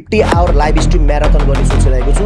50 our live stream marathon गर्ने सोचिरहेको छु।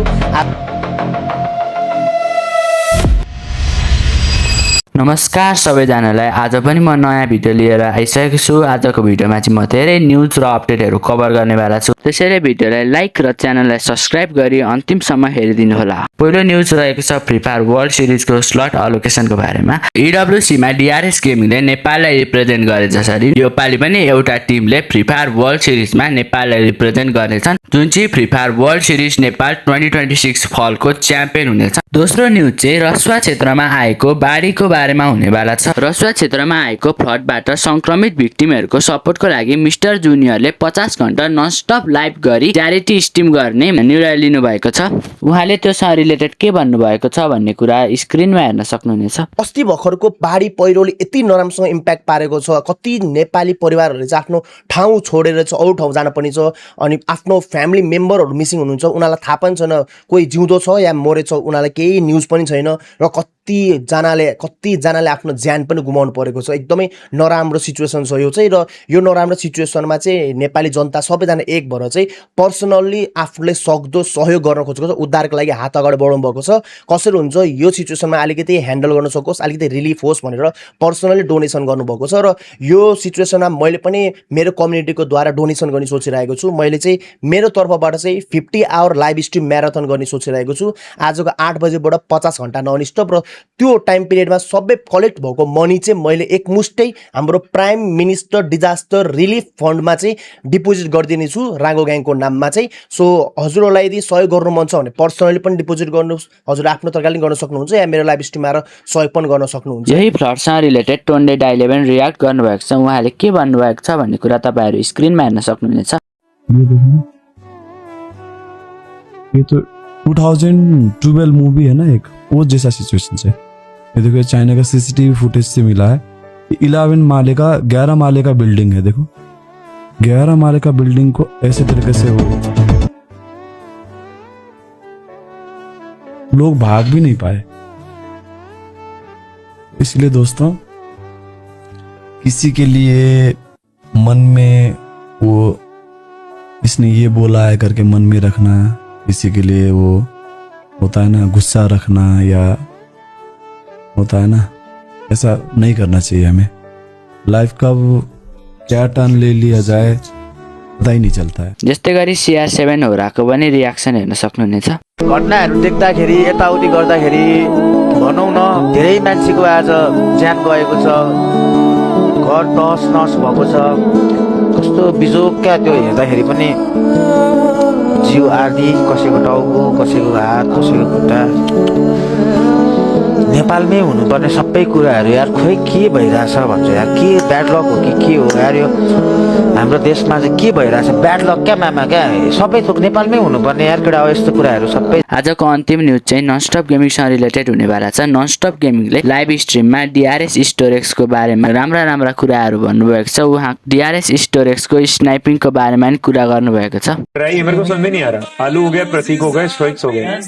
नमस्कार सबैजनालाई, आज पनि म नयाँ भिडियो लिएर आइसकेको छु। आजको भिडियोमा चाहिँ म धेरै न्युज र अपडेटहरू कभर गर्नेवाला छु। त्यसैले भिडियोलाई लाइक र च्यानललाई सब्स्क्राइब गरी अन्तिमसम्म हेरिदिनु होला। पहिलो न्युज रहेको छ फ्री फायर वर्ल्ड सिरिजको स्लट अलोकेसनको बारेमा। ईडब्ल्युसीमा डीआरएस गेमिङले नेपाललाई रिप्रेजेन्ट गरे जसरी योपालि पनि एउटा टिमले फ्री फायर वर्ल्ड सिरिजमा नेपाललाई रिप्रेजेन्ट गर्नेछन्, जुन चाहिँ free fire world series Nepal 2026 फलको च्याम्पियन हुनेछ। दोस्रो न्युज चाहिँ रसुवा क्षेत्रमा आएको बाढीको बारेमा हुनेवाला छ। रसुवा क्षेत्रमा आएको फ्लडबाट संक्रमित भिक्टिमहरूको सपोर्टको लागि मिस्टर जुनियरले 50 घण्टा ननस्टप लाइभ गरी च्यारिटी स्ट्रिम गर्ने निर्णय लिनुभएको छ। उहाँले त्यससँग रिलेटेड के भन्नुभएको छ भन्ने कुरा स्क्रिनमा हेर्न सक्नुहुनेछ। अस्ति भर्खरको बाढी पहिरोले यति नराम्रोसँग इम्प्याक्ट पारेको छ। कति नेपाली परिवारहरूले चाहिँ आफ्नो ठाउँ छोडेर चाहिँ अरू ठाउँ जान पर्ने छ, अनि आफ्नो फ्यामिली मेम्बरहरू मिसिङ हुनुहुन्छ। उनीहरूलाई थाहा पनि छैन कोही जिउँदो छ या मरेछ, उनीहरूलाई केही न्युज पनि छैन र कतिजनाले आफ्नो ज्यान पनि गुमाउनु परेको छ। एकदमै नराम्रो सिचुएसन छ यो चाहिँ। र यो नराम्रो सिचुएसनमा चाहिँ नेपाली जनता सबैजना एक भएर चाहिँ पर्सनल्ली आफूले सक्दो सहयोग गर्न खोजेको छ। उद्धारको लागि हात अगाडि बढाउनु भएको छ। कसरी हुन्छ यो सिचुएसनमा अलिकति ह्यान्डल गर्न सकोस्, अलिकति रिलिफ होस् भनेर पर्सनली डोनेसन गर्नुभएको छ। र यो सिचुएसनमा मैले पनि मेरो कम्युनिटीको द्वारा डोनेसन गर्ने सोचिरहेको छु। मैले चाहिँ मेरो तर्फबाट चाहिँ 50 आवर लाइभ स्ट्रिम म्याराथन गर्ने सोचिरहेको छु। आजको 8 बजेबाट 50 घण्टा ननस्टप। र त्यो टाइम पिरियडमा सबै कलेक्ट भएको मनी चाहिँ मैले एकमुष्टै हाम्रो प्राइम मिनिस्टर डिजास्टर रिलिफ फन्डमा चाहिँ डिपोजिट गरिदिने छु, राङ्गो ग्याङको नाममा चाहिँ। सो हजुरहरूलाई यदि सहयोग गर्नु मन छ भने पर्सनली पनि डिपोजिट गर्नुहोस्। हजुर आफ्नो तरिकाले गर्न सक्नुहुन्छ या मेरो लाइभ स्ट्रिममा आएर सहयोग पनि गर्न सक्नुहुन्छ। यही फ्लडसँग रिलेटेड टोन्डे डाइले पनि रियाक्ट गर्नुभएको छ। उहाँले के भन्नुभएको छ भन्ने कुरा तपाईँहरू स्क्रिनमा हेर्न सक्नुहुनेछ। ये तो 2012 मूवी है ना, एक वो जैसा सिचुएशन है। ये देखो, चाइना का सीसीटीवी फुटेज से मिला है। 11 माले का बिल्डिंग है। देखो 11 माले का बिल्डिंग को ऐसे तरीके से वो लोग भाग भी नहीं पाए। इसलिए दोस्तों, किसी के लिए मन में वो इसने ये बोला है करके मन में रखना, किसी के लिए वो होता है ना गुस्सा रखना, या होता है ना, ऐसा नहीं करना चाहिए हमें। लाइफ का वो क्या टर्न ले लिया जाए पता ही नहीं चलता है। जस्तै गरी CR7 होराको पनि रियाक्सन हेर्न सक्नुहुनेछ। घटनाहरू देख्दाखेरि यताउति गर्दाखेरि भनौँ न धेरै मान्छेको आज ज्यान गएको छ, घर तहस नहस भएको छ। कस्तो बिजोग क्या, त्यो हेर्दाखेरि पनि जिउ आदि, कसैको टाउको, कसैको हात, कसैको खुट्टा। नेपालमै हुनुपर्ने सबै कुराहरू यार खोइ के भइरहेछ भन्छ यार। के ब्याड लक हो कि के हो यार, यो हाम्रो देशमा चाहिँ के भइरहेछ? ब्याड लक क्या मामा, क्या सबै थोक नेपालमै हुनुपर्ने यार केटा हो यस्तो कुराहरू सबै। आजको अन्तिम न्युज चाहिँ ननस्टप गेमिङसँग रिलेटेड हुनेवाला छ। ननस्टप गेमिङले लाइभ स्ट्रिममा डीआरएस स्टोरेक्सको बारेमा राम्रा कुराहरू भन्नुभएको छ। उहाँ डीआरएस स्टोरेक्सको स्नाइपिङको बारेमा पनि कुरा गर्नुभएको छ। मेरे को समझ में नहीं आ रहा। आलू हो गया, प्रतीक हो गया, स्ट्राइक्स हो गया।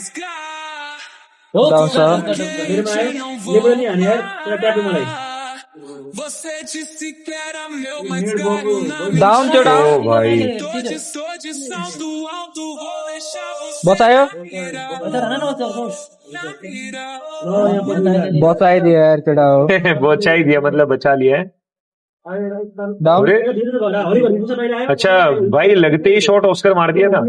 डाउन त्यो डाउन ओ भाई बचायो, बचाइदियो यार केटा हो। बचा ही दिया, मतलब बचा लिया है। डाउन अच्छा भाई, लगते ही शॉट ऑस्कर मार दिया था।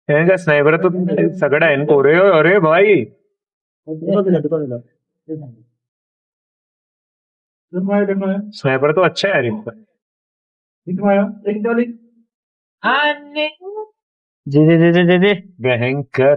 का स्नाइपर तो सगड़ा इनको रे। अरे भाई स्नाइपर तो अच्छा है यार इनका। जी भयंकर।